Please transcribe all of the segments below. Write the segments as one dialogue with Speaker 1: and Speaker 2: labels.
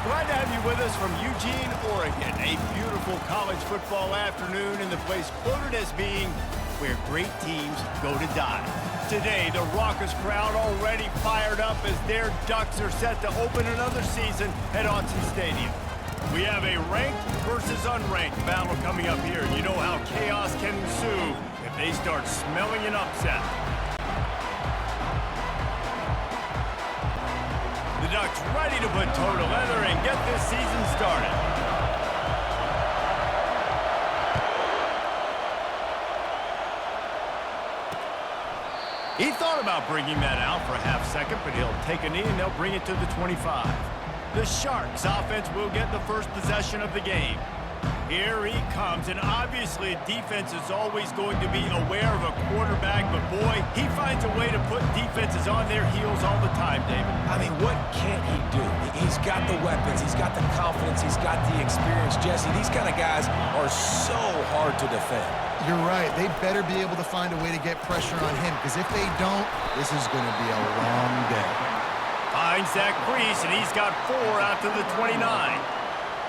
Speaker 1: Glad to have you with us from Eugene, Oregon. A beautiful college football afternoon in the place quoted as being where great teams go to die. Today, the raucous crowd already fired up as their Ducks are set to open another season at Autzen Stadium. We have a ranked versus unranked battle coming up here. You know how chaos can ensue if they start smelling an upset. The Ducks ready to put toe to leather and get this season started. He thought about bringing that out for a half second, but he'll take a knee and they'll bring it to the 25. The Sharks offense will get the first possession of the game. Here he comes, and obviously defense is always going to be aware of a quarterback, but boy, he finds a way to put defenses on their heels all the time, David.
Speaker 2: I mean, what can't he do? He's got the weapons, he's got the confidence, he's got the experience. Jesse, these kind of guys are so hard to defend.
Speaker 3: You're right. They better be able to find a way to get pressure on him, because if they don't, this is going to be a long day.
Speaker 1: Finds that crease, and he's got 4 out to the 29.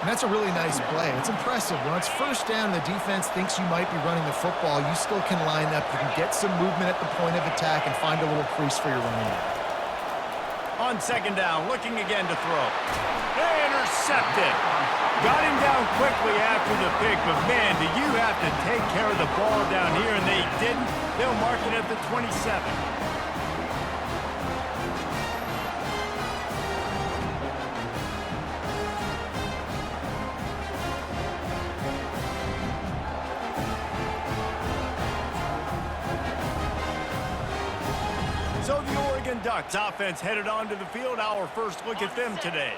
Speaker 3: And that's a really nice play. It's impressive. When it's first down, the defense thinks you might be running the football. You still can line up. You can get some movement at the point of attack and find a little crease for your running back.
Speaker 1: On second down, looking again to throw. Intercepted. Got him down quickly after the pick, but man, do you have to take care of the ball down here, and they didn't. They'll mark it at the 27. So the Oregon Ducks offense headed onto the field. Our first look at them today.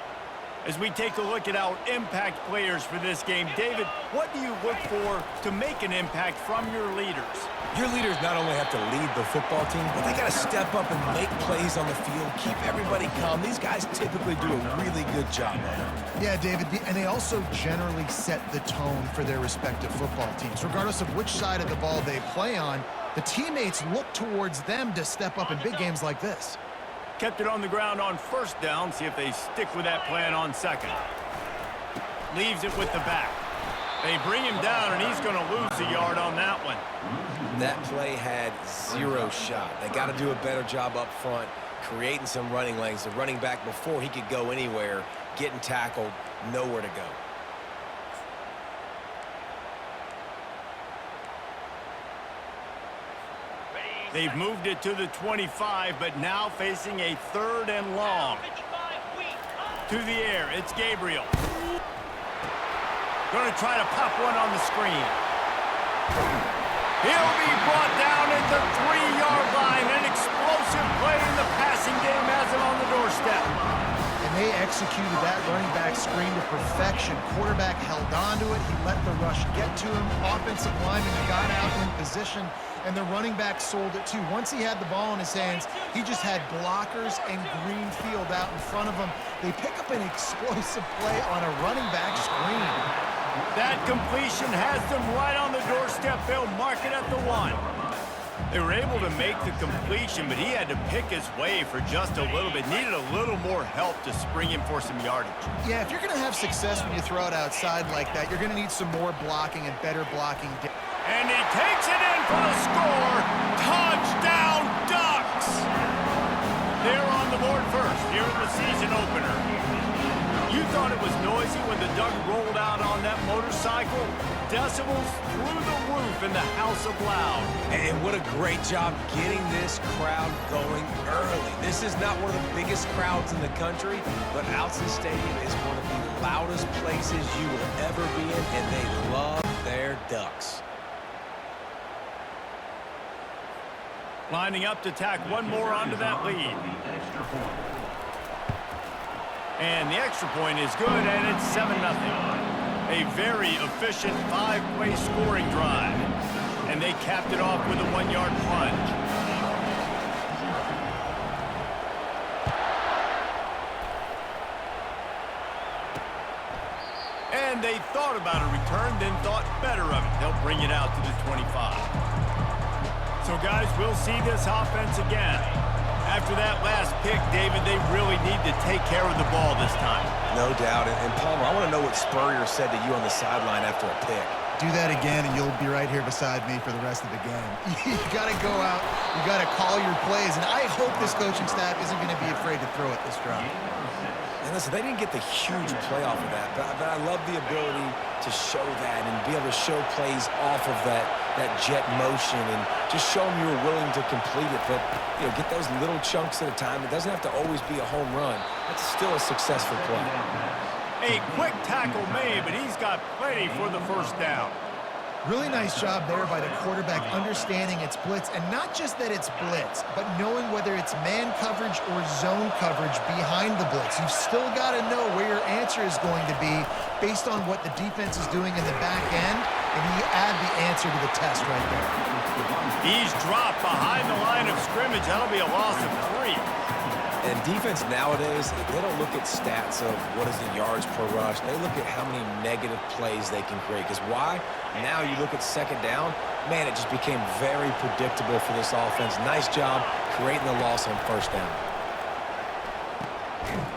Speaker 1: As we take a look at our impact players for this game, David, what do you look for to make an impact from your leaders?
Speaker 2: Your leaders not only have to lead the football team, but they got to step up and make plays on the field, keep everybody calm. These guys typically do a really good job of it.
Speaker 3: Yeah, David, and they also generally set the tone for their respective football teams. Regardless of which side of the ball they play on, the teammates look towards them to step up in big games like this.
Speaker 1: Kept it on the ground on first down. See if they stick with that plan on second. Leaves it with the back. They bring him down, and he's going to lose a yard on that one.
Speaker 2: That play had 0 shot. They got to do a better job up front, creating some running lanes. The running back, before he could go anywhere, getting tackled, nowhere to go.
Speaker 1: They've moved it to the 25, but now facing a 3rd and long. To the air, it's Gabriel. Going to try to pop one on the screen. He'll be brought down at the 3-yard line. An explosive play in the passing game has him on the doorstep.
Speaker 3: And they executed that running back screen to perfection. Quarterback held onto it. He let the rush get to him. Offensive lineman got out in position, and the running back sold it too. Once he had the ball in his hands, he just had blockers and green field out in front of him. They pick up an explosive play on a running back screen.
Speaker 1: That completion has them right on the doorstep. They'll mark it at the 1. They were able to make the completion, but he had to pick his way for just a little bit. Needed a little more help to spring him for some yardage.
Speaker 3: Yeah, if you're going to have success when you throw it outside like that, you're going to need some more blocking and better blocking.
Speaker 1: And he takes it in for the score. Touchdown, Ducks! They're on the board first here in the season opener. You thought it was noisy when the Duck rolled out on that motorcycle? Decibels through the roof in the House of Loud.
Speaker 2: And what a great job getting this crowd going early. This is not one of the biggest crowds in the country, but Autzen Stadium is one of the loudest places you will ever be in, and they love their Ducks.
Speaker 1: Lining up to tack one more onto that lead. And the extra point is good, and it's 7-0. A very efficient 5-play scoring drive. And they capped it off with a 1-yard plunge. And they thought about a return, then thought better of it. They'll bring it out to the 25. So, guys, we'll see this offense again. After that last pick, David, they really need to take care of the ball this time.
Speaker 2: No No doubt. And Palmer, I want to know what Spurrier said to you on the sideline after a pick.
Speaker 3: Do that again, and you'll be right here beside me for the rest of the game. You got to go out. You got to call your plays, and I hope this coaching staff isn't going to be afraid to throw it this drive.
Speaker 2: And listen, they didn't get the huge play off of that, but I love the ability to show that and be able to show plays off of that jet motion and just show them you were willing to complete it. But, you know, get those little chunks at a time. It doesn't have to always be a home run. That's still a successful play.
Speaker 1: A quick tackle made, but he's got plenty for the first down.
Speaker 3: Really nice job there by the quarterback understanding it's blitz, and not just that it's blitz, but knowing whether it's man coverage or zone coverage behind the blitz. You've still got to know where your answer is going to be based on what the defense is doing in the back end, and you add the answer to the test right there.
Speaker 1: He's dropped behind the line of scrimmage. That'll be a loss of 3.
Speaker 2: And defense nowadays, they don't look at stats of what is the yards per rush. They look at how many negative plays they can create. Because why? Now you look at second down, man, it just became very predictable for this offense. Nice job creating the loss on first down.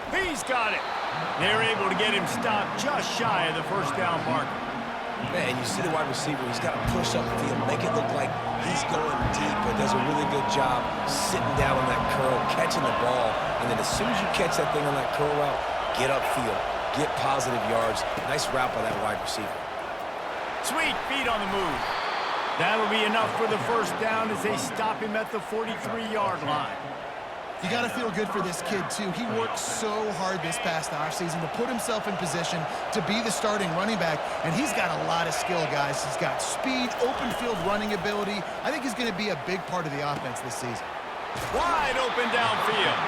Speaker 1: He's got it. They're able to get him stopped just shy of the first down marker.
Speaker 2: Man, you see the wide receiver, he's got to push up the field, make it look like he's going deep, but does a really good job sitting down on that curl, catching the ball, and then as soon as you catch that thing on that curl route, get upfield, get positive yards. Nice route by that wide receiver.
Speaker 1: Sweet feet on the move. That'll be enough for the first down as they stop him at the 43-yard line.
Speaker 3: You got to feel good for this kid, too. He worked so hard this past offseason to put himself in position to be the starting running back, and he's got a lot of skill, guys. He's got speed, open field running ability. I think he's going to be a big part of the offense this season.
Speaker 1: Wide open downfield.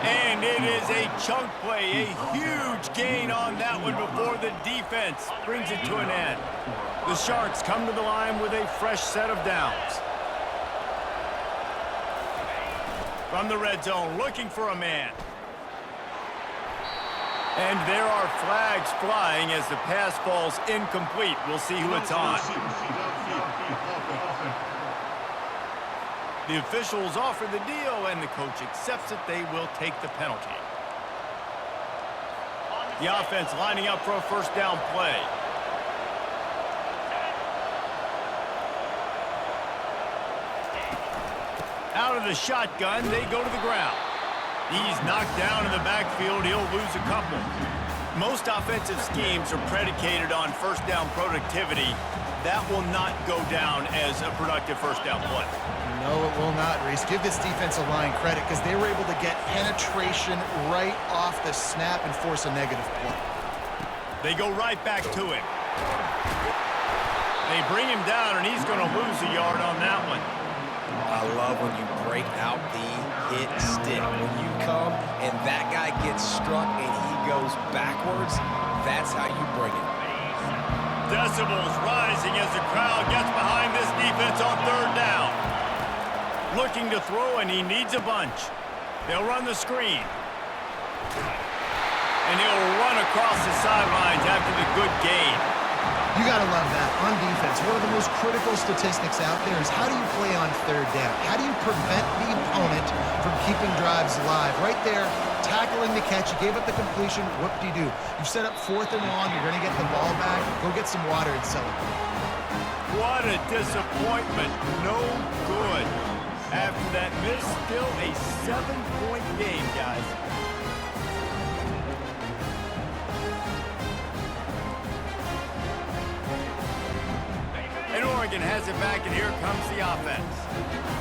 Speaker 1: And it is a chunk play, a huge gain on that one before the defense brings it to an end. The Sharks come to the line with a fresh set of downs. From the red zone, looking for a man. And there are flags flying as the pass falls incomplete. We'll see who it's on. The officials offer the deal, and the coach accepts it. They will take the penalty. The offense lining up for a first down play. Out of the shotgun, they go to the ground. He's knocked down in the backfield. He'll lose a couple. Most offensive schemes are predicated on first down productivity. That will not go down as a productive first down play.
Speaker 3: No, it will not, Reese. Give this defensive line credit because they were able to get penetration right off the snap and force a negative play.
Speaker 1: They go right back to him. They bring him down, and he's going to lose a yard on that one.
Speaker 2: I love when you break out the hit stick. When you come and that guy gets struck and he goes backwards, that's how you bring it.
Speaker 1: Decibels rising as the crowd gets behind this defense on third down. Looking to throw, and he needs a bunch. They'll run the screen. And he'll run across the sidelines after the good gain.
Speaker 3: You got to love that. On defense, one of the most critical statistics out there is how do you play on third down? How do you prevent the opponent from keeping drives alive? Right there, tackling the catch. You gave up the completion. Whoop-de-doo. You set up fourth and long. You're going to get the ball back. Go get some water and celebrate.
Speaker 1: What a disappointment. No good. After that miss, still a 7-point game, guys. And Oregon has it back, and here comes the offense.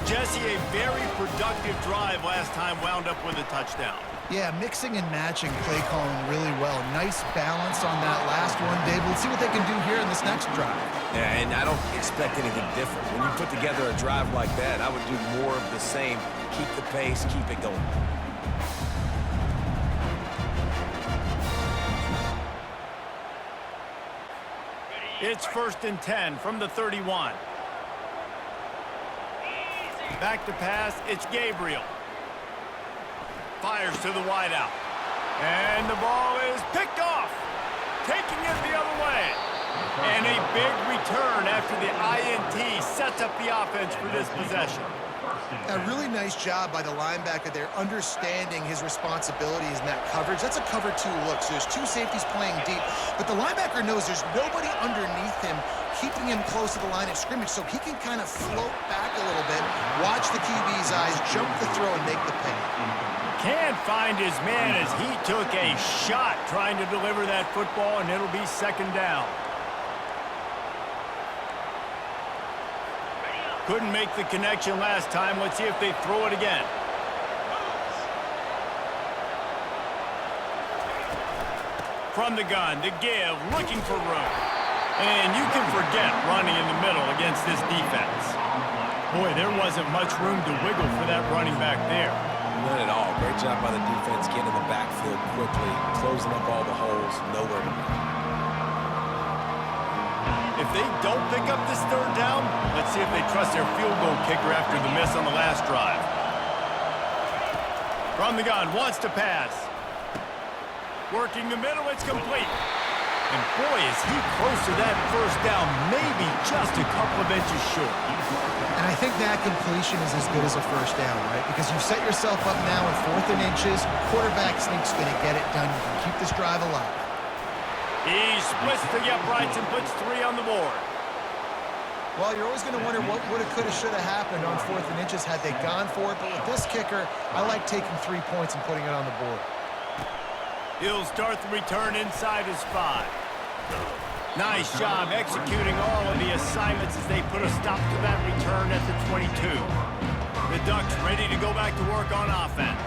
Speaker 1: Jesse, a very productive drive last time, wound up with a touchdown.
Speaker 3: Yeah, mixing and matching play calling really well. Nice balance on that last one, Dave. Let's see what they can do here in this next drive.
Speaker 2: Yeah, and I don't expect anything different. When you put together a drive like that, I would do more of the same. Keep the pace, keep it going.
Speaker 1: It's 1st and 10 from the 31. Back to pass, it's Gabriel. Fires to the wideout. And the ball is picked off. Taking it the other way. And a big return after the INT sets up the offense for this possession.
Speaker 3: A really nice job by the linebacker there, understanding his responsibilities in that coverage. That's a cover 2 look, so there's 2 safeties playing deep, but the linebacker knows there's nobody underneath him, keeping him close to the line of scrimmage, so he can kind of float back a little bit, watch the QB's eyes, jump the throw, and make the pay.
Speaker 1: Can't find his man as he took a shot trying to deliver that football, and it'll be second down. Couldn't make the connection last time. Let's see if they throw it again. From the gun, to give, looking for room. And you can forget running in the middle against this defense. Boy, there wasn't much room to wiggle for that running back there.
Speaker 2: Not at all. Great job by the defense getting in the backfield quickly, closing up all the holes, nowhere to go.
Speaker 1: If they don't pick up this third down, let's see if they trust their field goal kicker after the miss on the last drive. From the gun, wants to pass. Working the middle, it's complete. And boy, is he close to that first down, maybe just a couple of inches short.
Speaker 3: And I think that completion is as good as a first down, right? Because you've set yourself up now in 4th and inches. Quarterback sneak's going to get it done. You can keep this drive alive.
Speaker 1: He splits the uprights and puts 3 on the board.
Speaker 3: Well, you're always going to wonder what woulda, coulda, shoulda happened on 4th and inches had they gone for it. But with this kicker, I like taking 3 points and putting it on the board.
Speaker 1: He'll start the return inside his 5. Nice job executing all of the assignments as they put a stop to that return at the 22. The Ducks ready to go back to work on offense.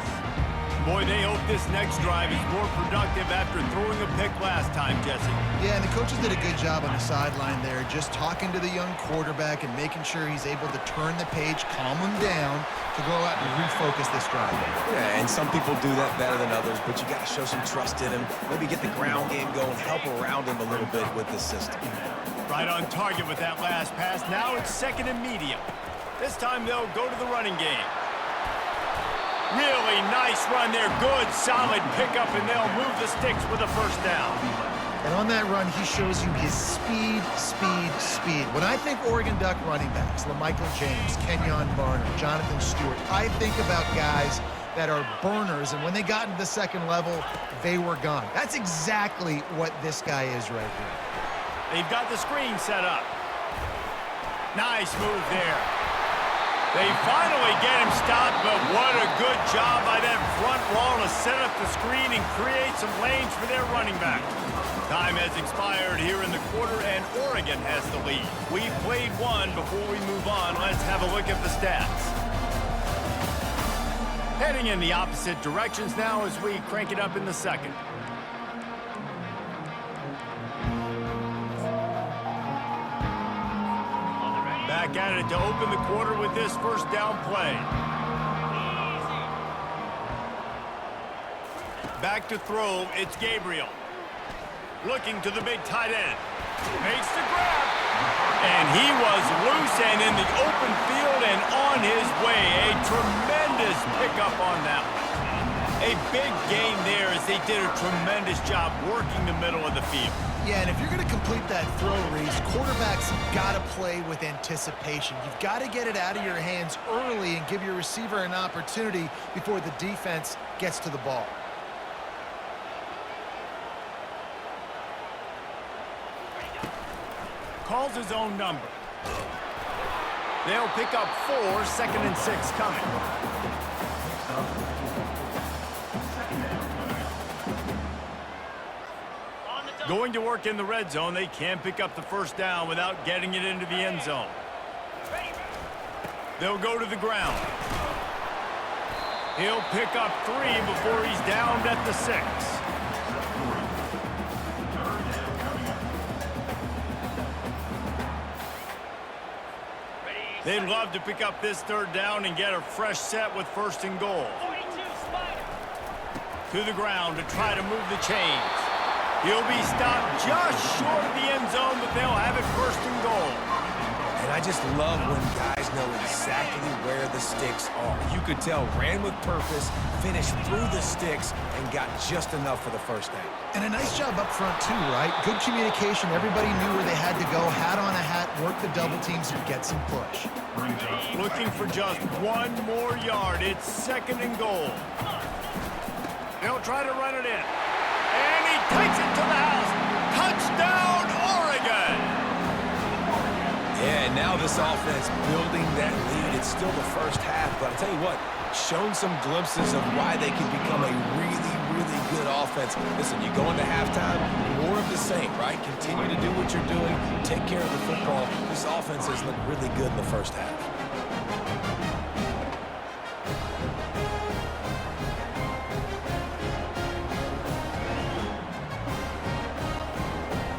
Speaker 1: Boy, they hope this next drive is more productive after throwing a pick last time, Jesse.
Speaker 3: Yeah, and the coaches did a good job on the sideline there, just talking to the young quarterback and making sure he's able to turn the page, calm him down to go out and refocus this drive.
Speaker 2: Yeah, and some people do that better than others, but you got to show some trust in him. Maybe get the ground game going, help around him a little bit with the system.
Speaker 1: Right on target with that last pass. Now it's 2nd and medium. This time they'll go to the running game. Really nice run there. Good, solid pickup, and they'll move the sticks with a first down.
Speaker 3: And on that run, he shows you his speed. When I think Oregon Duck running backs, LaMichael James, Kenyon Barner, Jonathan Stewart, I think about guys that are burners, and when they got into the second level, they were gone. That's exactly what this guy is right here.
Speaker 1: They've got the screen set up. Nice move there. They finally get him stopped, but what a good job by that front wall to set up the screen and create some lanes for their running back. Time has expired here in the quarter, and Oregon has the lead. We've played one. Before we move on, let's have a look at the stats. Heading in the opposite directions now as we crank it up in the second. Back at it to open the quarter with this first down play. Back to throw, it's Gabriel. Looking to the big tight end. Makes the grab. And he was loose and in the open field and on his way. A tremendous pickup on that one. A big gain there as they did a tremendous job working the middle of the field.
Speaker 3: Yeah, and if you're going to complete that throw, Reese, quarterbacks have got to play with anticipation. You've got to get it out of your hands early and give your receiver an opportunity before the defense gets to the ball.
Speaker 1: Calls his own number. They'll pick up 4, 2nd and 6 coming. Going to work in the red zone, they can't pick up the first down without getting it into the end zone. They'll go to the ground. He'll pick up 3 before he's downed at the 6. They'd love to pick up this third down and get a fresh set with 1st and goal. To the ground to try to move the chains. He'll be stopped just short of the end zone, but they'll have it 1st and goal.
Speaker 2: And I just love when guys know exactly where the sticks are. You could tell ran with purpose, finished through the sticks, and got just enough for the first down.
Speaker 3: And a nice job up front, too, right? Good communication. Everybody knew where they had to go. Hat on a hat, work the double teams, and get some push.
Speaker 1: Looking for just one more yard. It's 2nd and goal. They'll try to run it in. And he takes it to the house. Touchdown, Oregon!
Speaker 2: Yeah, and now this offense building that lead. It's still the first half, but I'll tell you what, shown some glimpses of why they can become a really, really good offense. Listen, you go into halftime, more of the same, right? Continue to do what you're doing, take care of the football. This offense has looked really good in the first half.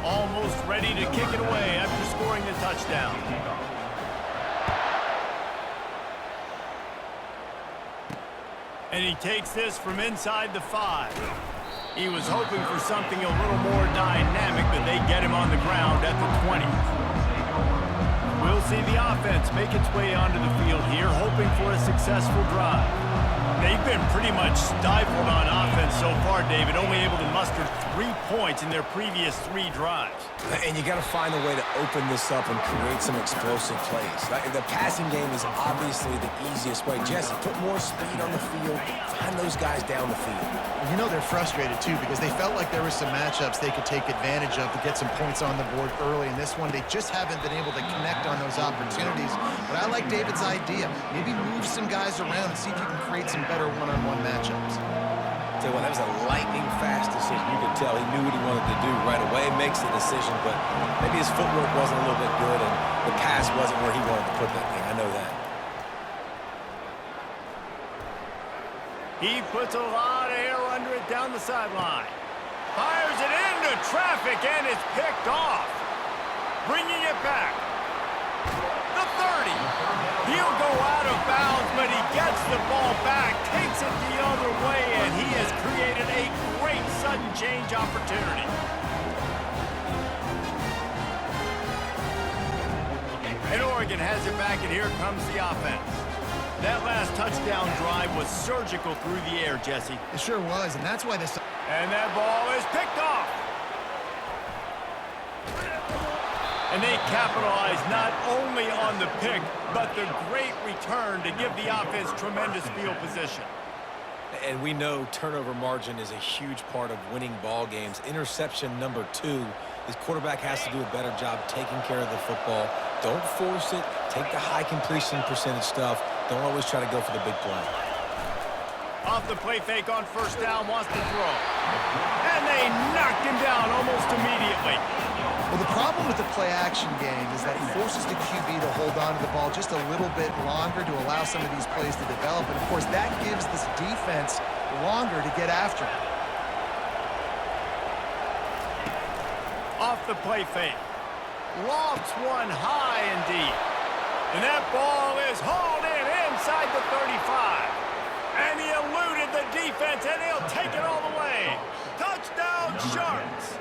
Speaker 1: Almost ready to kick it away after scoring the touchdown. And he takes this from inside the 5. He was hoping for something a little more dynamic, but they get him on the ground at the 20. We'll see the offense make its way onto the field here, hoping for a successful drive. They've been pretty much stifled on offense so far, David, only able to muster 3 points in their previous 3 drives.
Speaker 2: And you got to find a way to open this up and create some explosive plays. The passing game is obviously the easiest way. Jesse, put more speed on the field, find those guys down the field.
Speaker 3: You know they're frustrated, too, because they felt like there were some matchups they could take advantage of to get some points on the board early. In this one, they just haven't been able to connect on those opportunities. But I like David's idea. Maybe move some guys around and see if you can create some better one-on-one matchups.
Speaker 2: Tell you what, that was a lightning-fast decision. You could tell he knew what he wanted to do right away, makes the decision, but maybe his footwork wasn't a little bit good and the pass wasn't where he wanted to put that thing. I know that.
Speaker 1: He puts a lot of air under it down the sideline. Fires it into traffic, and it's picked off. Bringing it back. The 30. He'll go out of bounds, but he gets the ball back, takes it the other way, and he has created a great sudden change opportunity. And Oregon has it back, and here comes the offense. That last touchdown drive was surgical through the air, Jesse.
Speaker 3: It sure was, and that's why this...
Speaker 1: And that ball is picked off. And they capitalize not only on the pick, but the great return to give the offense tremendous field position.
Speaker 2: And we know turnover margin is a huge part of winning ball games. Interception number 2. His quarterback has to do a better job taking care of the football. Don't force it. Take the high completion percentage stuff. Don't always try to go for the big play.
Speaker 1: Off the play fake on first down, wants to throw. And they knocked him down almost immediately.
Speaker 3: Well, the problem with the play-action game is that it forces the QB to hold on to the ball just a little bit longer to allow some of these plays to develop. And, of course, that gives this defense longer to get after it.
Speaker 1: Off the play fake. Lofts one high and deep. And that ball is hauled in inside the 35. And he eluded the defense, and he'll take it all the way. Touchdown, Sharks.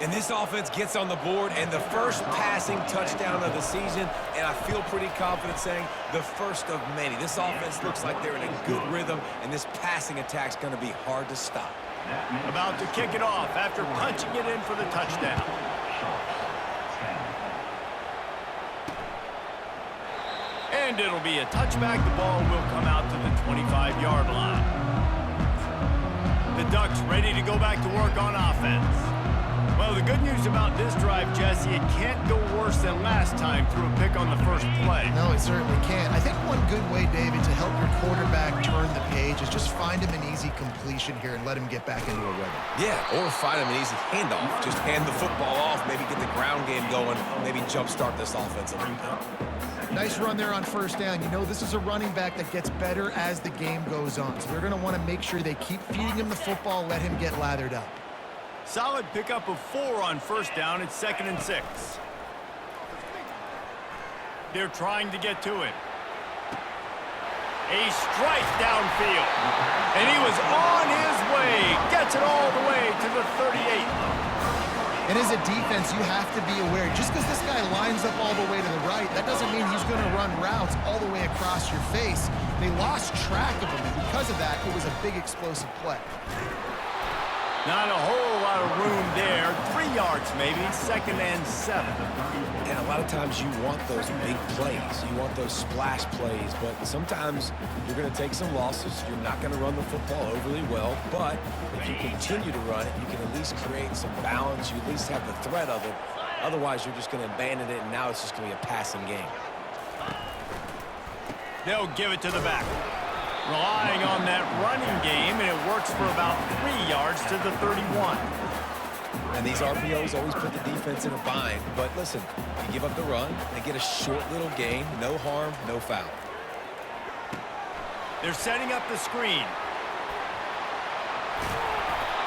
Speaker 2: And this offense gets on the board, and the first passing touchdown of the season, and I feel pretty confident saying the first of many. This offense looks like they're in a good rhythm, and this passing attack's going to be hard to stop.
Speaker 1: About to kick it off after punching it in for the touchdown. And it'll be a touchback. The ball will come out to the 25-yard line. The Ducks ready to go back to work on offense. Well, the good news about this drive, Jesse, it can't go worse than last time through a pick on the first play.
Speaker 3: No, it certainly can't. I think one good way, David, to help your quarterback turn the page is just find him an easy completion here and let him get back into a rhythm.
Speaker 2: Yeah, or find him an easy handoff. Just hand the football off, maybe get the ground game going, maybe jumpstart this offense a little bit.
Speaker 3: Nice run there on first down. You know, this is a running back that gets better as the game goes on. So they're going to want to make sure they keep feeding him the football, let him get lathered up.
Speaker 1: Solid pickup of 4 on first down. It's 2nd and 6. They're trying to get to him. A strike downfield. And he was on his way. Gets it all the way to the 38.
Speaker 3: And as a defense, you have to be aware. Just because this guy lines up all the way to the right, that doesn't mean he's going to run routes all the way across your face. They lost track of him, and because of that, it was a big explosive play.
Speaker 1: Not a whole lot of room there. 3 yards maybe, 2nd and 7.
Speaker 2: And a lot of times you want those big plays. You want those splash plays, but sometimes you're going to take some losses. You're not going to run the football overly well, but if you continue to run it, you can at least create some balance. You at least have the threat of it. Otherwise, you're just going to abandon it, and now it's just going to be a passing game.
Speaker 1: They'll give it to the back. Relying on that running game, and it works for about 3 yards to the 31.
Speaker 2: And these RPOs always put the defense in a bind. But listen, you give up the run, they get a short little gain, no harm, no foul.
Speaker 1: They're setting up the screen.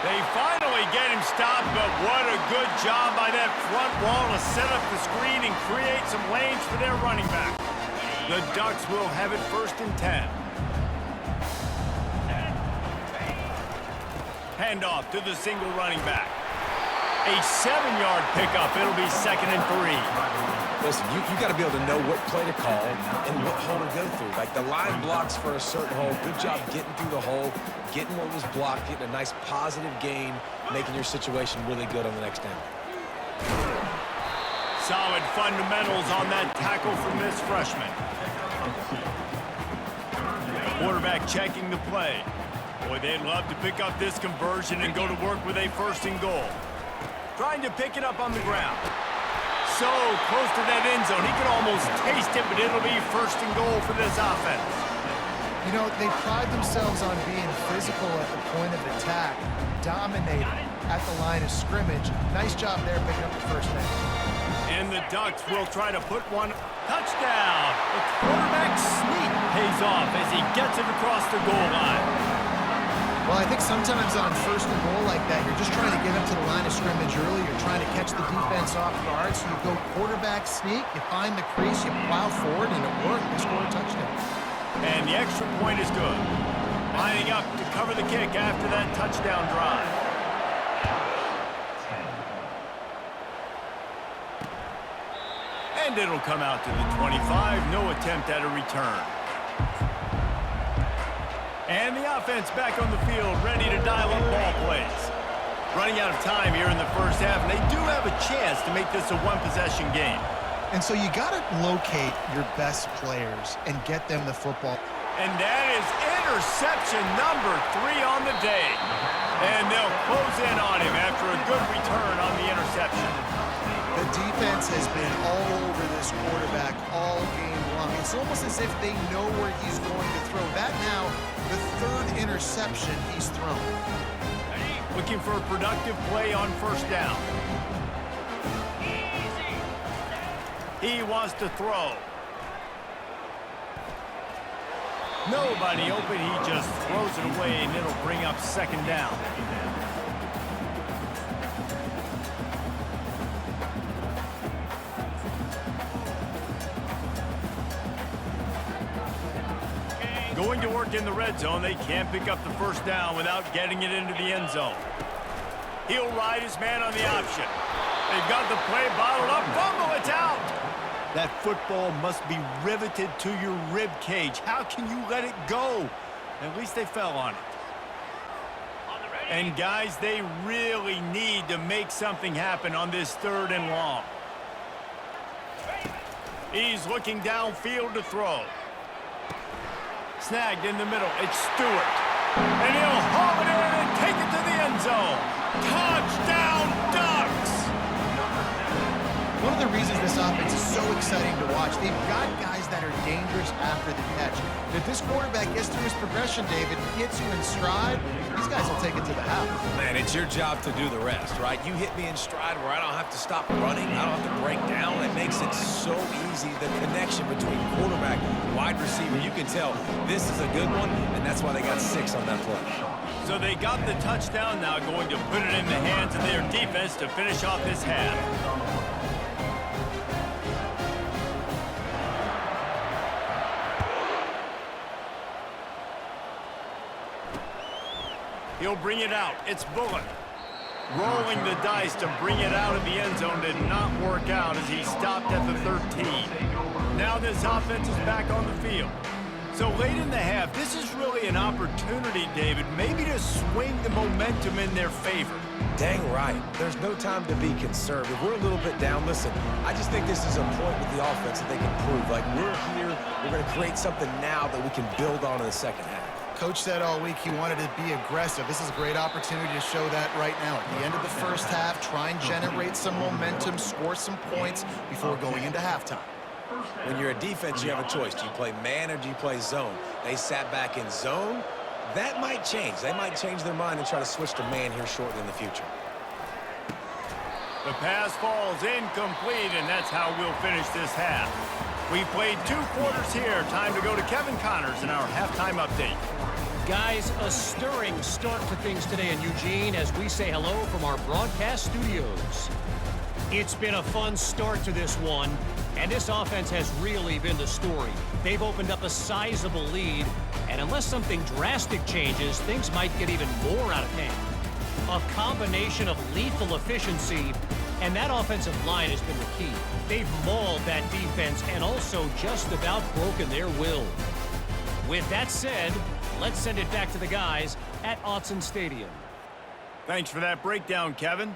Speaker 1: They finally get him stopped, but what a good job by that front wall to set up the screen and create some lanes for their running back. The Ducks will have it 1st and 10. Handoff to the single running back. A 7-yard pickup. It'll be 2nd and 3.
Speaker 2: Listen, you got to be able to know what play to call and what hole to go through. Like the line blocks for a certain hole. Good job getting through the hole, getting what was blocked, getting a nice positive gain, making your situation really good on the next down.
Speaker 1: Solid fundamentals on that tackle from this freshman. Quarterback checking the play. Boy, they'd love to pick up this conversion and go to work with a 1st and goal. Trying to pick it up on the ground. So close to that end zone. He could almost taste it, but it'll be 1st and goal for this offense.
Speaker 3: You know, they pride themselves on being physical at the point of attack, dominating at the line of scrimmage. Nice job there picking up the 1st down.
Speaker 1: And the Ducks will try to put one touchdown. The quarterback sneak pays off as he gets it across the goal line.
Speaker 3: Well, I think sometimes on 1st and goal like that, you're just trying to get up to the line of scrimmage early. You're trying to catch the defense off guard. So you go quarterback sneak, you find the crease, you plow forward, and it worked. They score a touchdown.
Speaker 1: And the extra point is good. Lining up to cover the kick after that touchdown drive. And it'll come out to the 25. No attempt at a return. And the offense back on the field, ready to dial up ball plays. Running out of time here in the 1st half, and they do have a chance to make this a one-possession game.
Speaker 3: And so you got to locate your best players and get them the football.
Speaker 1: And that is interception number 3 on the day. And they'll close in on him after a good return on the interception.
Speaker 3: The defense has been all over this quarterback all game long. It's almost as if they know where he's going to throw. That now, the 3rd interception he's thrown.
Speaker 1: Looking for a productive play on 1st down. He wants to throw. Nobody open. He just throws it away, and it'll bring up 2nd down. Going to work in the red zone. They can't pick up the 1st down without getting it into the end zone. He'll ride his man on the option. They've got the play bottled up. Fumble, it's out. That football must be riveted to your rib cage. How can you let it go? At least they fell on it. And guys, they really need to make something happen on this 3rd and long. He's looking downfield to throw. Snagged in the middle. It's Stewart. And he'll haul it in and take it to the end zone. Touchdown, Ducks!
Speaker 3: One of the reasons this offense is so exciting to watch, they've got guys that are dangerous after the catch. If this quarterback gets through his progression, David, gets you in stride, these guys will take it to the house.
Speaker 2: Man, it's your job to do the rest, right? You hit me in stride where I don't have to stop running. I don't have to break down. It makes it so easy. The connection between quarterback and wide receiver, you can tell this is a good one, and that's why they got 6 on that play.
Speaker 1: So they got the touchdown, now going to put it in the hands of their defense to finish off this half. He'll bring it out. It's Bullock. Rolling the dice to bring it out of the end zone did not work out as he stopped at the 13. Now this offense is back on the field. So late in the half, this is really an opportunity, David, maybe to swing the momentum in their favor.
Speaker 2: Dang right. There's no time to be conservative. We're a little bit down. Listen, I just think this is a point with the offense that they can prove. Like, we're here, we're going to create something now that we can build on in the second half.
Speaker 3: Coach said all week he wanted to be aggressive. This is a great opportunity to show that right now. At the end of the first half, try and generate some momentum, score some points before going into halftime.
Speaker 2: When you're a defense, you have a choice. Do you play man or do you play zone? They sat back in zone. That might change. They might change their mind and try to switch to man here shortly in the future.
Speaker 1: The pass falls incomplete, and that's how we'll finish this half. We've played 2 quarters here. Time to go to Kevin Connors in our halftime update.
Speaker 4: Guys, a stirring start to things today in Eugene as we say hello from our broadcast studios. It's been a fun start to this one, and this offense has really been the story. They've opened up a sizable lead, and unless something drastic changes, things might get even more out of hand. A combination of lethal efficiency, and that offensive line has been the key. They've mauled that defense and also just about broken their will. With that said, let's send it back to the guys at Autzen Stadium.
Speaker 1: Thanks for that breakdown, Kevin.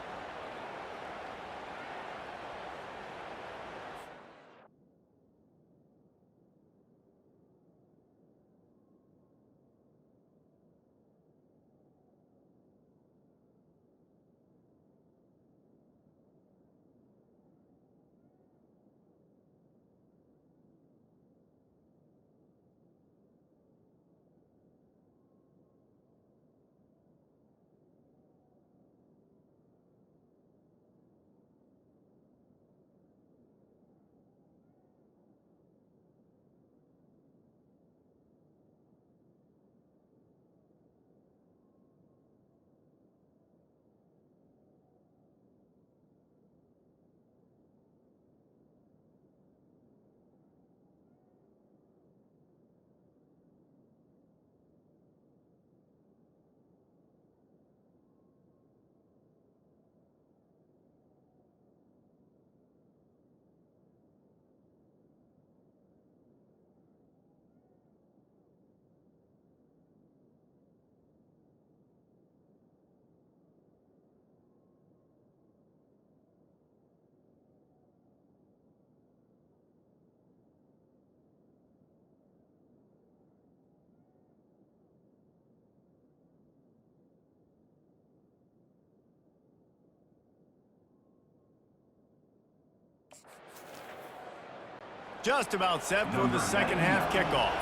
Speaker 1: Just about set for the second half kickoff.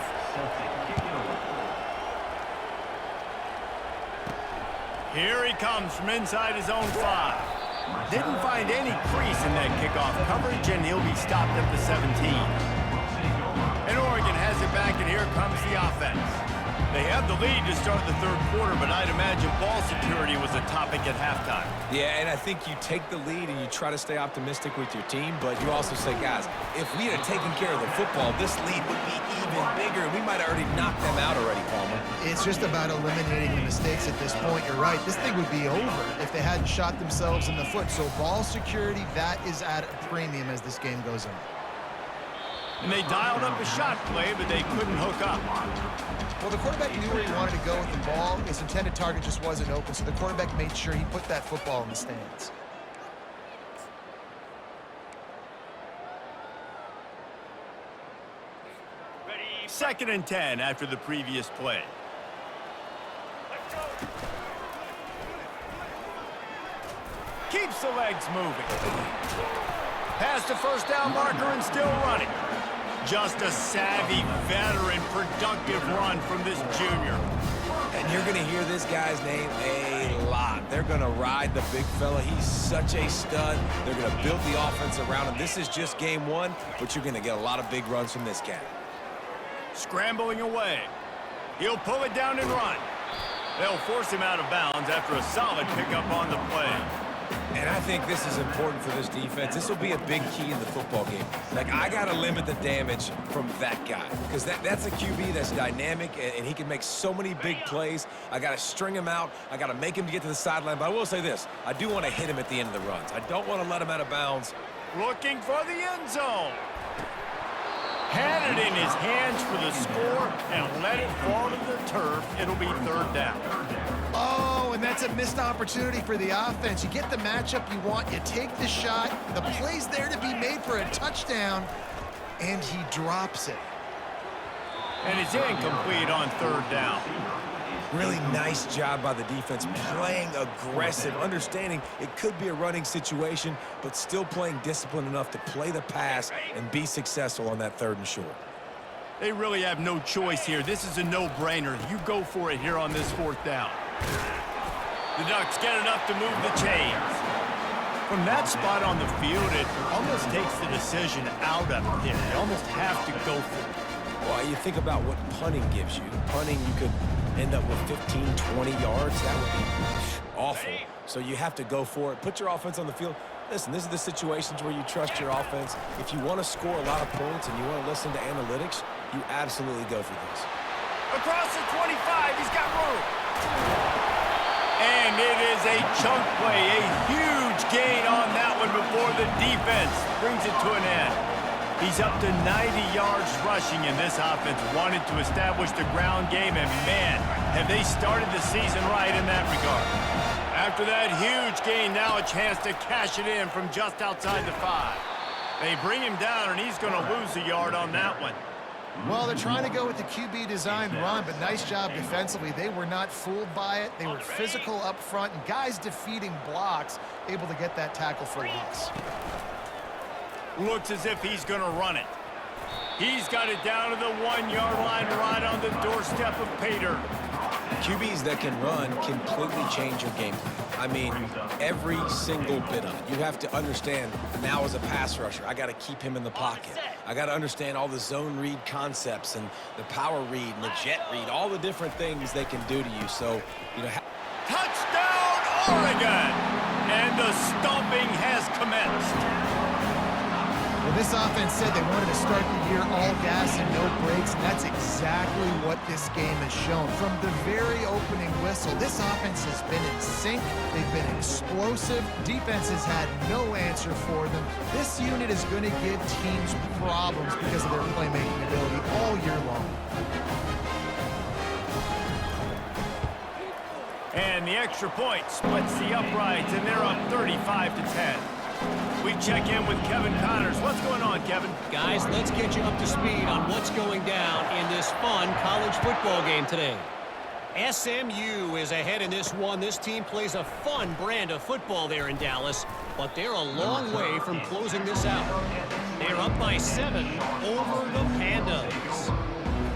Speaker 1: Here he comes from inside his own 5. Didn't find any crease in that kickoff coverage, and he'll be stopped at the 17. And Oregon has it back, and here comes the offense. They have the lead to start the third quarter, but I'd imagine ball security was a topic at halftime.
Speaker 2: Yeah, and I think you take the lead and you try to stay optimistic with your team, but you also say, guys, if we had taken care of the football, this lead would be even bigger. We might have already knocked them out already, Palmer.
Speaker 3: It's just about eliminating the mistakes at this point. You're right. This thing would be over if they hadn't shot themselves in the foot. So ball security, that is at a premium as this game goes on.
Speaker 1: And they dialed up a shot play, but they couldn't hook up.
Speaker 3: Well, the quarterback knew where he wanted to go with the ball. His intended target just wasn't open, so the quarterback made sure he put that football in the stands.
Speaker 1: Second and 10 after the previous play. Keeps the legs moving. Past the first down marker and still running. Just a savvy, veteran, productive run from this junior.
Speaker 2: And you're going to hear this guy's name a lot. They're going to ride the big fella. He's such a stud. They're going to build the offense around him. This is just game 1, but you're going to get a lot of big runs from this cat.
Speaker 1: Scrambling away. He'll pull it down and run. They'll force him out of bounds after a solid pickup on the play.
Speaker 2: And I think this is important for this defense. This will be a big key in the football game. Like, I got to limit the damage from that guy because that's a QB that's dynamic, and he can make so many big plays. I got to string him out. I got to make him get to the sideline. But I will say this. I do want to hit him at the end of the runs. I don't want to let him out of bounds.
Speaker 1: Looking for the end zone. Had it in his hands for the score and let it fall to the turf. It'll be third down.
Speaker 3: Oh, and that's a missed opportunity for the offense. You get the matchup you want, you take the shot, the play's there to be made for a touchdown, and he drops it.
Speaker 1: And it's incomplete on third down.
Speaker 2: Really nice job by the defense, playing aggressive, understanding it could be a running situation, but still playing disciplined enough to play the pass and be successful on that third and short.
Speaker 1: They really have no choice here. This is a no-brainer. You go for it here on this fourth down. The Ducks get enough to move the chains. From that spot on the field, it almost takes the decision out of it. They almost have to go for it.
Speaker 2: Well, you think about what punting gives you. Punting, you could end up with 15, 20 yards. That would be awful. So you have to go for it. Put your offense on the field. Listen, this is the situations where you trust your offense. If you want to score a lot of points and you want to listen to analytics, you absolutely go for this.
Speaker 1: Across the 25, he's got room. And it is a chunk play, a huge gain on that one before the defense brings it to an end. He's up to 90 yards rushing, and this offense wanted to establish the ground game, and man, have they started the season right in that regard. After that huge gain, now a chance to cash it in from just outside the 5. They bring him down, and he's going to lose a yard on that one.
Speaker 3: Well, they're trying to go with the QB-designed run, but nice job defensively. They were not fooled by it. They were physical up front, and guys defeating blocks, able to get that tackle for loss.
Speaker 1: Looks as if he's going to run it. He's got it down to the 1-yard line right on the doorstep of Pater.
Speaker 2: QBs that can run completely change your game plan. I mean, every single bit of it. You have to understand, now as a pass rusher, I got to keep him in the pocket. I got to understand all the zone read concepts and the power read and the jet read, all the different things they can do to you. So, you know,
Speaker 1: touchdown, Oregon! And the stomping has commenced.
Speaker 3: Well, this offense said they wanted to start the year all gas and no brakes, and that's exactly what this game has shown. From the very opening whistle, this offense has been in sync. They've been explosive. Defense has had no answer for them. This unit is going to give teams problems because of their playmaking ability all year long.
Speaker 1: And the extra point splits the uprights, and they're up 35-10. We check in with Kevin Connors. What's going on, Kevin?
Speaker 4: Guys, let's get you up to speed on what's going down in this fun college football game today. SMU is ahead in this one. This team plays a fun brand of football there in Dallas, but they're a long way from closing this out. They're up by 7 over the Pandas.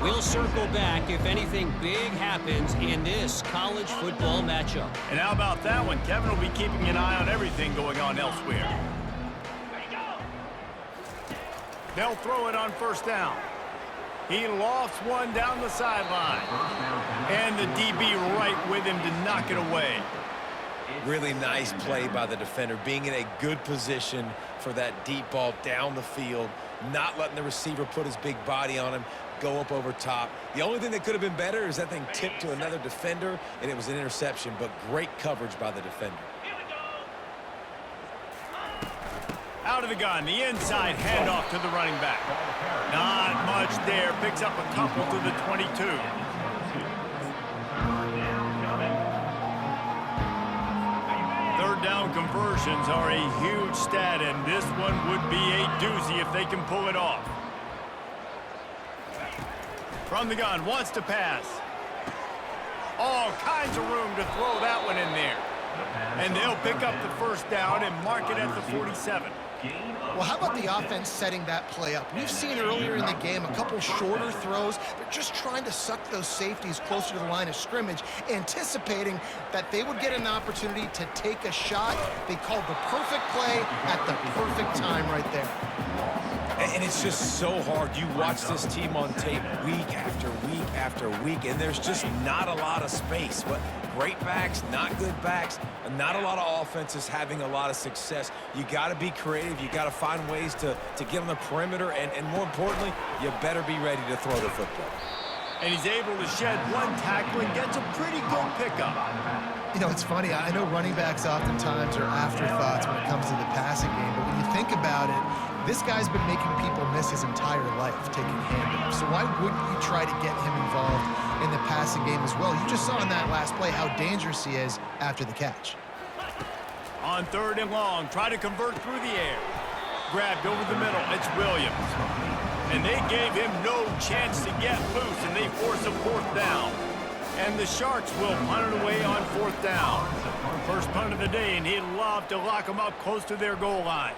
Speaker 4: We'll circle back if anything big happens in this college football matchup.
Speaker 1: And how about that one? Kevin will be keeping an eye on everything going on elsewhere. They'll throw it on first down. He lofts one down the sideline. And the DB right with him to knock it away.
Speaker 2: really nice play by the defender, being in a good position for that deep ball down the field, not letting the receiver put his big body on him, go up over top. The only thing that could have been better is that thing tipped to another defender, and it was an interception, but great coverage by the defender.
Speaker 1: Out of the gun, the inside handoff to the running back. Not much there, picks up a couple to the 22. Third down conversions are a huge stat, and this one would be a doozy if they can pull it off. From the gun, wants to pass. All kinds of room to throw that one in there. And they'll pick up the first down and mark it at the 47.
Speaker 3: Well, how about the offense setting that play up? We've seen earlier in the game a couple shorter throws. They're just trying to suck those safeties closer to the line of scrimmage, anticipating that they would get an opportunity to take a shot. They called the perfect play at the perfect time right there.
Speaker 2: And it's just so hard. You watch this team on tape week after week after week, and there's just not a lot of space. But great backs, not good backs, and not a lot of offenses having a lot of success. You got to be creative. You got to find ways to get on the perimeter, and more importantly, you better be ready to throw the football.
Speaker 1: And he's able to shed one tackle and gets a pretty good pickup.
Speaker 3: You know, it's funny. I know running backs oftentimes are afterthoughts when it comes to the passing game, but when you think about it, this guy's been making people miss his entire life taking handoffs. So why wouldn't you try to get him involved in the passing game as well? You just saw in that last play how dangerous he is after the catch.
Speaker 1: On 3rd and long, try to convert through the air. Grabbed over the middle. It's Williams. And they gave him no chance to get loose, and they force a 4th down. And the Sharks will punt it away on 4th down. First punt of the day, and he'd love to lock them up close to their goal line.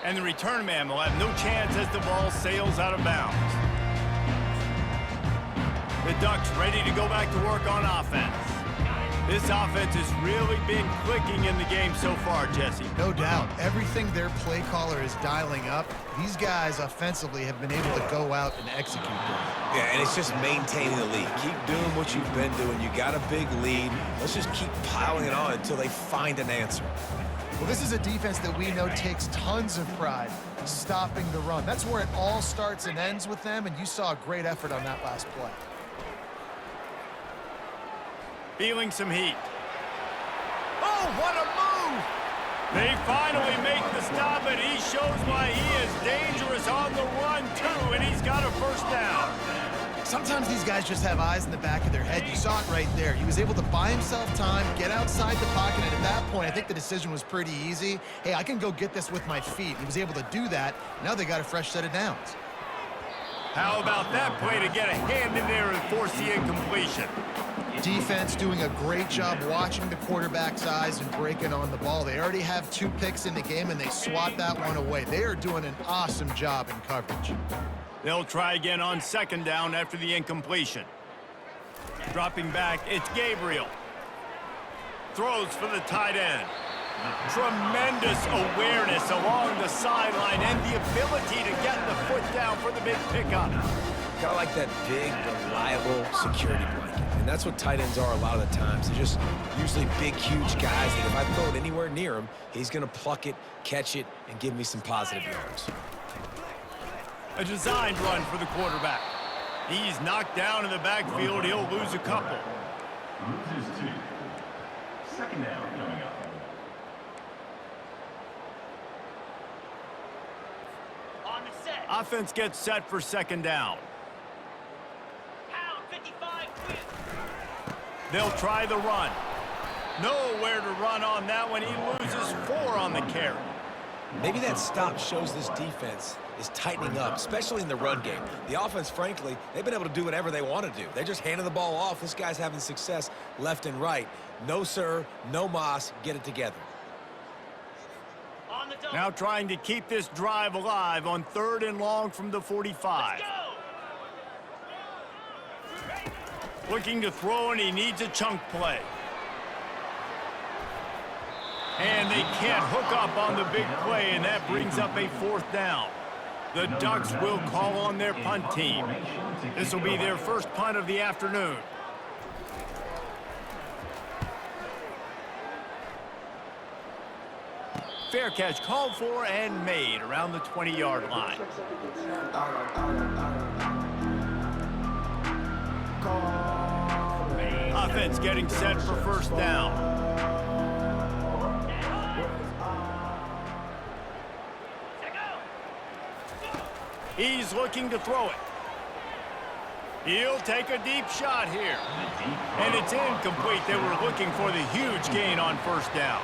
Speaker 1: And the return man will have no chance as the ball sails out of bounds. The Ducks ready to go back to work on offense. This offense has really been clicking in the game so far, Jesse.
Speaker 3: No doubt. Everything their play caller is dialing up, these guys offensively have been able to go out and execute them.
Speaker 2: Yeah, and it's just maintaining the lead. Keep doing what you've been doing. You got a big lead. Let's just keep piling it on until they find an answer.
Speaker 3: Well, this is a defense that we know takes tons of pride stopping the run. That's where it all starts and ends with them, and you saw a great effort on that last play.
Speaker 1: Feeling some heat. Oh, what a move! They finally make the stop, and he shows why he is dangerous on the run, too, and he's got a 1st down.
Speaker 3: Sometimes these guys just have eyes in the back of their head. You saw it right there. He was able to buy himself time, get outside the pocket, and at that point, I think the decision was pretty easy. Hey, I can go get this with my feet. He was able to do that. Now they got a fresh set of downs.
Speaker 1: How about that play to get a hand in there and force the incompletion?
Speaker 3: Defense doing a great job watching the quarterback's eyes and breaking on the ball. They already have 2 picks in the game, and they swat that one away. They are doing an awesome job in coverage.
Speaker 1: They'll try again on 2nd down after the incompletion. Dropping back, it's Gabriel. Throws for the tight end. Tremendous awareness along the sideline and the ability to get the foot down for the big pickup.
Speaker 2: Kind of like that big, reliable security blanket. And that's what tight ends are a lot of the times. They're just usually big, huge guys that if I throw it anywhere near him, he's going to pluck it, catch it, and give me some positive yards.
Speaker 1: A designed run for the quarterback. He's knocked down in the backfield. He'll lose a couple.
Speaker 5: Loses 2. 2nd down coming up.
Speaker 6: On the set.
Speaker 1: Offense gets set for 2nd down.
Speaker 6: Pound 55 twist.
Speaker 1: They'll try the run. Nowhere to run on that one. He loses 4 on the carry.
Speaker 2: Maybe that stop shows this defense is tightening up, especially in the run game. The offense, frankly, they've been able to do whatever they want to do. They're just handing the ball off. This guy's having success left and right. No, sir, no mas. Get it together.
Speaker 6: On the double.
Speaker 1: Now trying to keep this drive alive on 3rd and long from the 45. Looking to throw, and he needs a chunk play. And they can't hook up on the big play, and that brings up a 4th down. The Ducks will call on their punt team. This will be their first punt of the afternoon. Fair catch called for and made around the 20-yard line. Offense getting set for 1st down. He's looking to throw it. He'll take a deep shot here. And it's incomplete. They were looking for the huge gain on 1st down.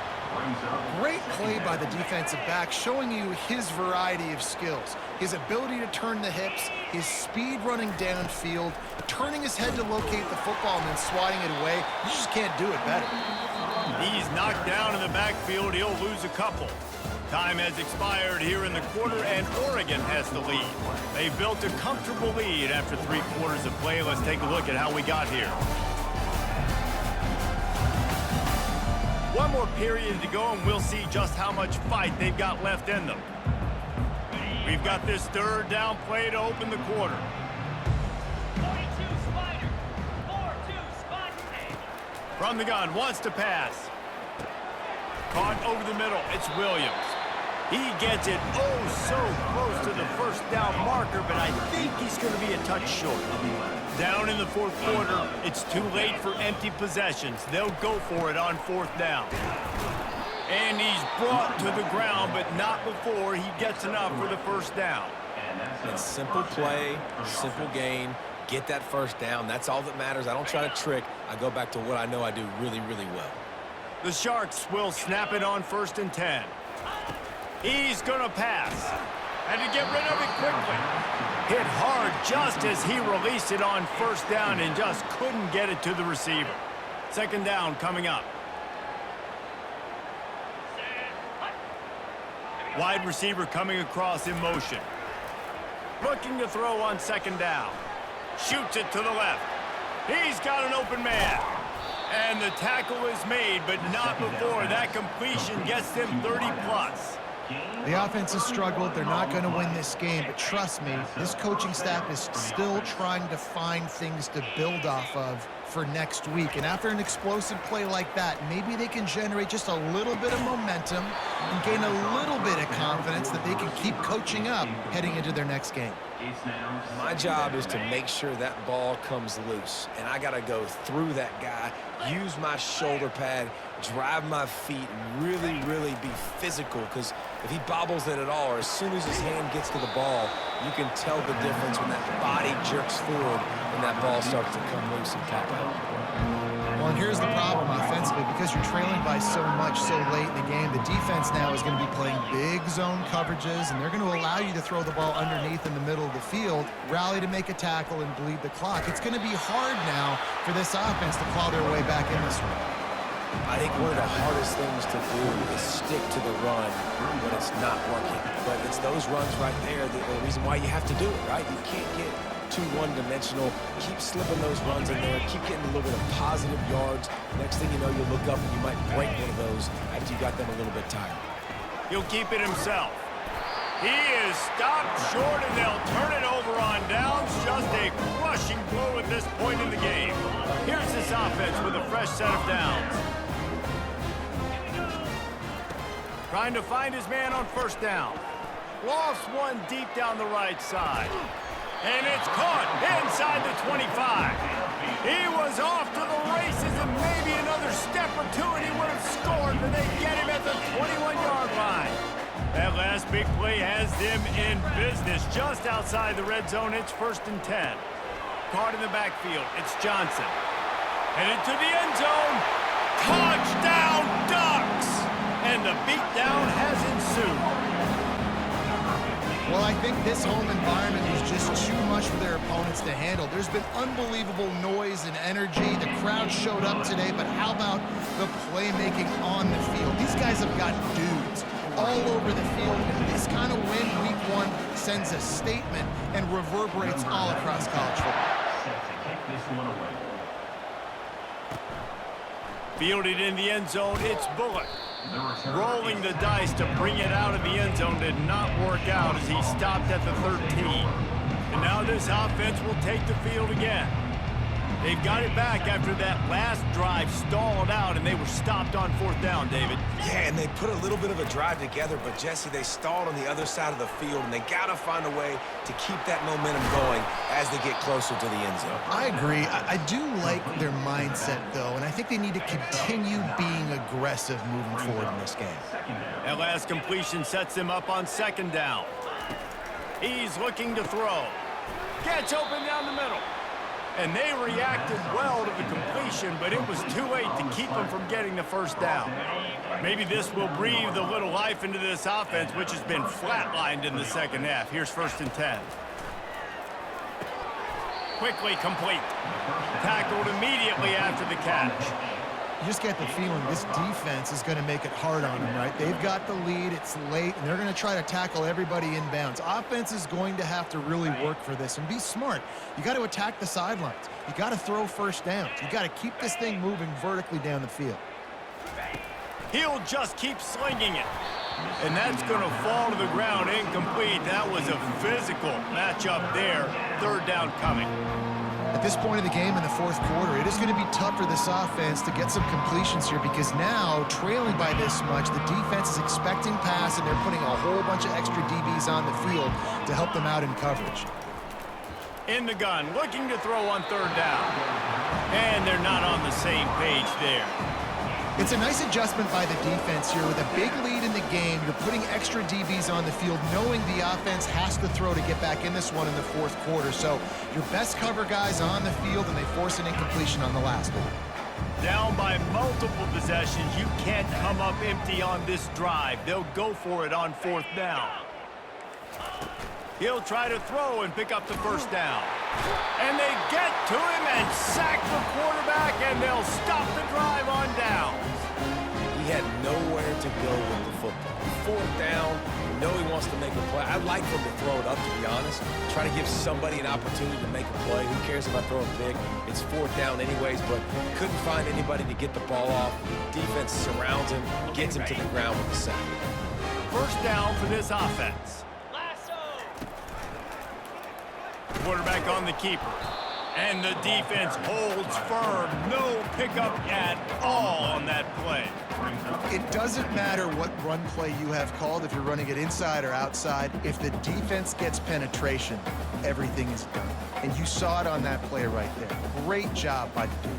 Speaker 3: Great play by the defensive back, showing you his variety of skills. His ability to turn the hips, his speed running downfield, turning his head to locate the football and then swatting it away. You just can't do it better.
Speaker 1: He's knocked down in the backfield. He'll lose a couple. Time has expired here in the quarter, and Oregon has the lead. They've built a comfortable lead after 3 quarters of play. Let's take a look at how we got here. One more period to go, and we'll see just how much fight they've got left in them. We've got this 3rd down play to open the quarter.
Speaker 6: 42 spider. 4-2 spider.
Speaker 1: From the gun, wants to pass. caught over the middle. It's Williams. He gets it oh so close to the first down marker, but I think he's going to be a touch short. Down in the fourth quarter, it's too late for empty possessions. They'll go for it on fourth down. And he's brought to the ground, but not before he gets enough for the first down.
Speaker 2: It's simple play, simple gain. Get that first down. That's all that matters. I don't try to trick. I go back to what I know I do really, really well.
Speaker 1: The Sharks will snap it on 1st and 10. He's going to pass. And to get rid of it quickly. Hit hard just as he released it on first down and just couldn't get it to the receiver. 2nd down coming up. Wide receiver coming across in motion. Looking to throw on 2nd down. Shoots it to the left. He's got an open man. And the tackle is made, but not before that completion gets them 30+.
Speaker 3: The offense has struggled. They're not going to win this game, but trust me, this coaching staff is still trying to find things to build off of for next week. And after an explosive play like that, maybe they can generate just a little bit of momentum and gain a little bit of confidence that they can keep coaching up heading into their next game.
Speaker 2: My job is to make sure that ball comes loose, and I got to go through that guy, use my shoulder pad, drive my feet, really, really be physical, because if he bobbles it at all, or as soon as his hand gets to the ball, you can tell the difference when that body jerks forward and that ball starts to come loose and tap out.
Speaker 3: Well, and here's the problem offensively. Because you're trailing by so much so late in the game, the defense now is going to be playing big zone coverages, and they're going to allow you to throw the ball underneath in the middle of the field, rally to make a tackle, and bleed the clock. It's going to be hard now for this offense to claw their way back in this one.
Speaker 2: I think one of the hardest things to do is stick to the run when it's not working. But it's those runs right there that are the reason why you have to do it, right? You can't get too one-dimensional. Keep slipping those runs in there. Keep getting a little bit of positive yards. Next thing you know, you'll look up and you might break one of those after you got them a little bit tired.
Speaker 1: He'll keep it himself. He is stopped short, and they'll turn it over on downs. Just a crushing blow at this point in the game. Here's this offense with a fresh set of downs. Trying to find his man on first down. Lost one deep down the right side. And it's caught inside the 25. He was off to the races, and maybe another step or two and he would have scored, but they get him at the 21-yard line. That last big play has them in business just outside the red zone. It's 1st and 10. Caught in the backfield. It's Johnson. Headed to the end zone. Touchdown, Ducks! And the beatdown has ensued.
Speaker 3: Well, I think this home environment was just too much for their opponents to handle. There's been unbelievable noise and energy. The crowd showed up today, but how about the playmaking on the field? These guys have got dudes all over the field, and this kind of win week 1 sends a statement and reverberates all across college football.
Speaker 1: Fielded in the end zone, it's Bullock. Rolling the dice to bring it out of the end zone did not work out as he stopped at the 13. And now this offense will take the field again. They've got it back after that last drive stalled out, and they were stopped on 4th down, David.
Speaker 2: Yeah, and they put a little bit of a drive together, but Jesse, they stalled on the other side of the field, and they got to find a way to keep that momentum going as they get closer to the end zone.
Speaker 3: I agree. I do like their mindset, though, and I think they need to continue being aggressive moving forward in this game.
Speaker 1: That last completion sets them up on 2nd down. He's looking to throw. Gets open down the middle. And they reacted well to the completion, but it was too late to keep them from getting the first down. Maybe this will breathe a little life into this offense, which has been flatlined in the second half. Here's 1st and 10. Quickly complete. Tackled immediately after the catch.
Speaker 3: You just get the feeling this defense is going to make it hard on them, right? They've got the lead, it's late, and they're going to try to tackle everybody inbounds. Offense is going to have to really work for this and be smart. You got to attack the sidelines. You got to throw first downs. You got to keep this thing moving vertically down the field.
Speaker 1: He'll just keep slinging it. And that's going to fall to the ground incomplete. That was a physical matchup there. 3rd down coming.
Speaker 3: At this point of the game in the fourth quarter, it is going to be tough for this offense to get some completions here because now, trailing by this much, the defense is expecting pass, and they're putting a whole bunch of extra DBs on the field to help them out in coverage.
Speaker 1: In the gun, looking to throw on third down. And they're not on the same page there.
Speaker 3: It's a nice adjustment by the defense here. With a big lead in the game, you're putting extra DBs on the field, knowing the offense has to throw to get back in this one in the fourth quarter. So your best cover guys on the field, and they force an incompletion on the last one.
Speaker 1: Down by multiple possessions, you can't come up empty on this drive. They'll go for it on fourth down. He'll try to throw and pick up the first down. And they get to him and sack the quarterback, and they'll stop the drive on downs.
Speaker 2: He had nowhere to go with the football. Fourth down, you know he wants to make a play. I'd like for him to throw it up, to be honest. Try to give somebody an opportunity to make a play. Who cares if I throw a pick? It's fourth down anyways, but couldn't find anybody to get the ball off. Defense surrounds him, gets him to the ground with the sack.
Speaker 1: First down for this offense. Quarterback on the keeper. And the defense holds firm. No pickup at all on that play.
Speaker 3: It doesn't matter what run play you have called, if you're running it inside or outside. If the defense gets penetration, everything is done. And you saw it on that play right there. Great job by the dude.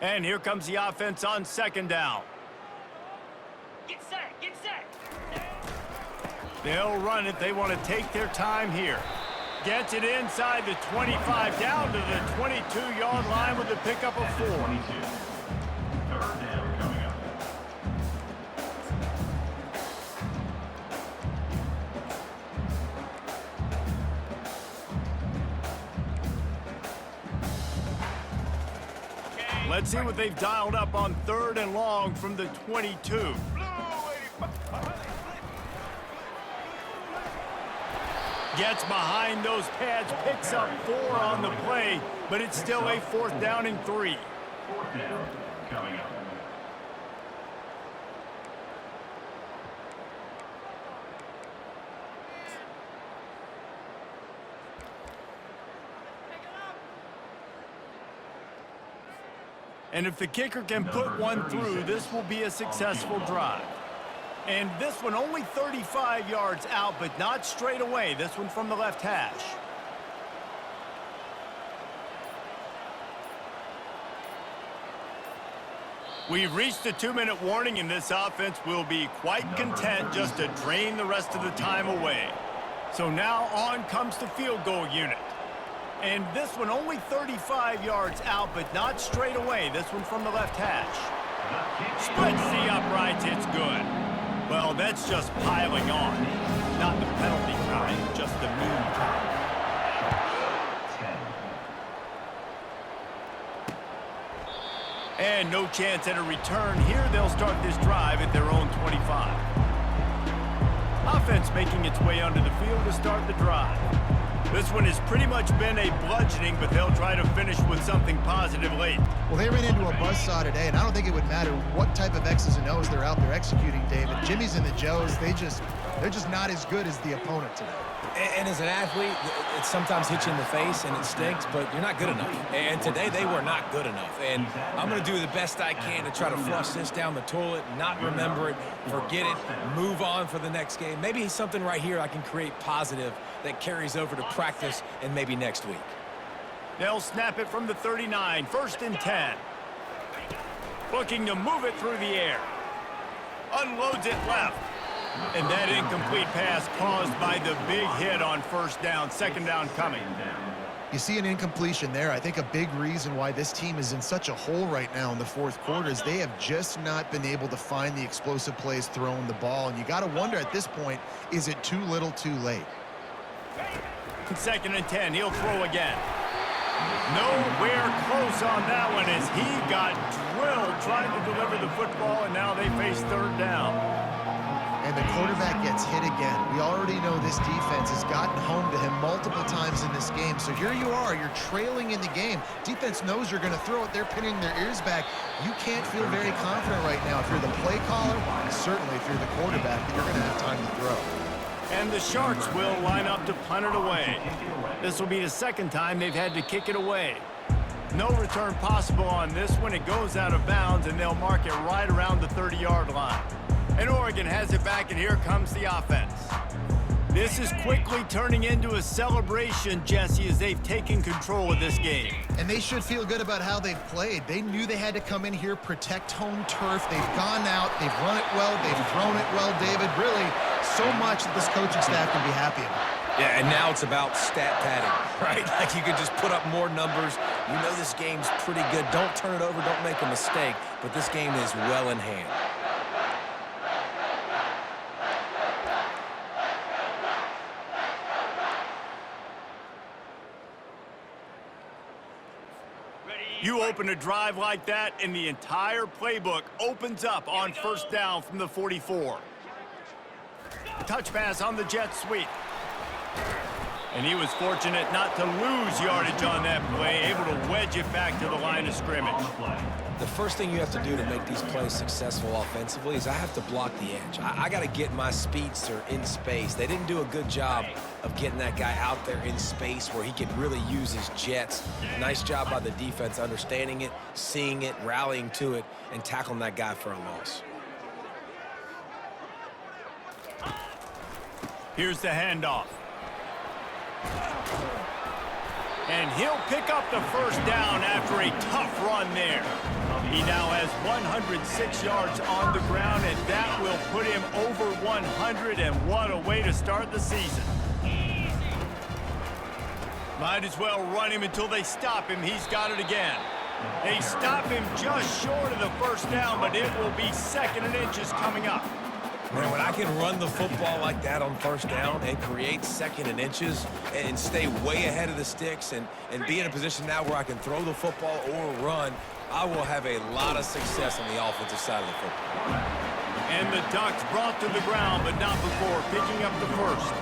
Speaker 1: And here comes the offense on second down.
Speaker 6: Get set, get set.
Speaker 1: They'll run it. They want to take their time here. Gets it inside the 25, down to the 22-yard line with a pickup of 4.
Speaker 5: 22. Third down coming up.
Speaker 1: Let's see what they've dialed up on third and long from the 22. Gets behind those pads, picks up 4 on the play, but it's still a fourth down and 3.
Speaker 5: Fourth down coming up.
Speaker 1: And if the kicker can put one through, this will be a successful drive. And this one only 35 yards out, but not straight away. This one from the left hash. We've reached the 2-minute warning, and this offense will be quite content just to drain the rest of the time away. So now on comes the field goal unit. And this one only 35 yards out, but not straight away. This one from the left hash. Splits the uprights, it's good. Well, that's just piling on. Not the penalty kind, just the mean kind. And no chance at a return here. They'll start this drive at their own 25. Offense making its way onto the field to start the drive. This one has pretty much been a bludgeoning, but they'll try to finish with something positive late.
Speaker 3: Well, they ran into a buzzsaw today, and I don't think it would matter what type of X's and O's they're out there executing, David. Jimmy's and the Joes, they're just not as good as the opponent today.
Speaker 2: And as an athlete, it sometimes hits you in the face and it stinks, but you're not good enough. And today they were not good enough. And I'm going to do the best I can to try to flush this down the toilet, not remember it, forget it, move on for the next game. Maybe something right here I can create positive that carries over to practice and maybe next week.
Speaker 1: They'll snap it from the 39, 1st and 10. Looking to move it through the air. Unloads it left. And that incomplete pass caused by the big hit on first down. Second down coming.
Speaker 3: You see an incompletion there. I think a big reason why this team is in such a hole right now in the fourth quarter is they have just not been able to find the explosive plays throwing the ball. And you got to wonder at this point, is it too little too late?
Speaker 1: 2nd and 10. He'll throw again. Nowhere close on that one as he got drilled trying to deliver the football, and now they face third down.
Speaker 3: And the quarterback gets hit again. We already know this defense has gotten home to him multiple times in this game. So here you are, you're trailing in the game. Defense knows you're going to throw it. They're pinning their ears back. You can't feel very confident right now if you're the play caller, and certainly if you're the quarterback, that you're going to have time to throw.
Speaker 1: And the Sharks will line up to punt it away. This will be the second time they've had to kick it away. No return possible on this one. It goes out of bounds, and they'll mark it right around the 30-yard line. And Oregon has it back, and here comes the offense. This is quickly turning into a celebration, Jesse, as they've taken control of this game.
Speaker 3: And they should feel good about how they've played. They knew they had to come in here, protect home turf. They've gone out, they've run it well, they've thrown it well, David. Really, so much that this coaching staff can be happy about.
Speaker 2: Yeah, and now it's about stat padding, right? Like you could just put up more numbers. You know this game's pretty good. Don't turn it over, don't make a mistake. But this game is well in hand.
Speaker 1: You open a drive like that, and the entire playbook opens up on first down from the 44. Touch pass on the jet sweep. And he was fortunate not to lose yardage on that play, able to wedge it back to the line of scrimmage.
Speaker 2: The first thing you have to do to make these plays successful offensively is I have to block the edge. I got to get my speedster in space. They didn't do a good job of getting that guy out there in space where he could really use his jets. Nice job by the defense understanding it, seeing it, rallying to it, and tackling that guy for a loss.
Speaker 1: Here's the handoff. And he'll pick up the first down after a tough run there. He now has 106 yards on the ground, and that will put him over 100, and what a way to start the season. Might as well run him until they stop him. He's got it again. They stop him just short of the first down, but it will be 2nd and inches coming up.
Speaker 2: Man, when I can run the football like that on first down and create 2nd and inches and stay way ahead of the sticks and be in a position now where I can throw the football or run, I will have a lot of success on the offensive side of the football.
Speaker 1: And the Ducks brought to the ground, but not before picking up the first.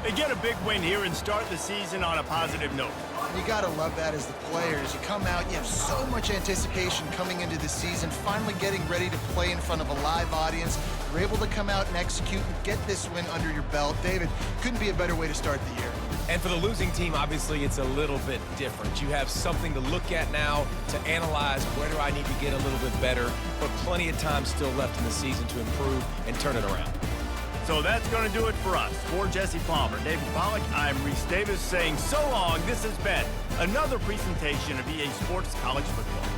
Speaker 1: They get a big win here and start the season on a positive note.
Speaker 3: You got to love that as the players. You come out, you have so much anticipation coming into the season, finally getting ready to play in front of a live audience. You're able to come out and execute and get this win under your belt. David, couldn't be a better way to start the year.
Speaker 2: And for the losing team, obviously, it's a little bit different. You have something to look at now to analyze where do I need to get a little bit better, but plenty of time still left in the season to improve and turn it around.
Speaker 1: So that's going to do it for us. For Jesse Palmer, David Pollack, I'm Reese Davis saying so long. This has been another presentation of EA Sports College Football.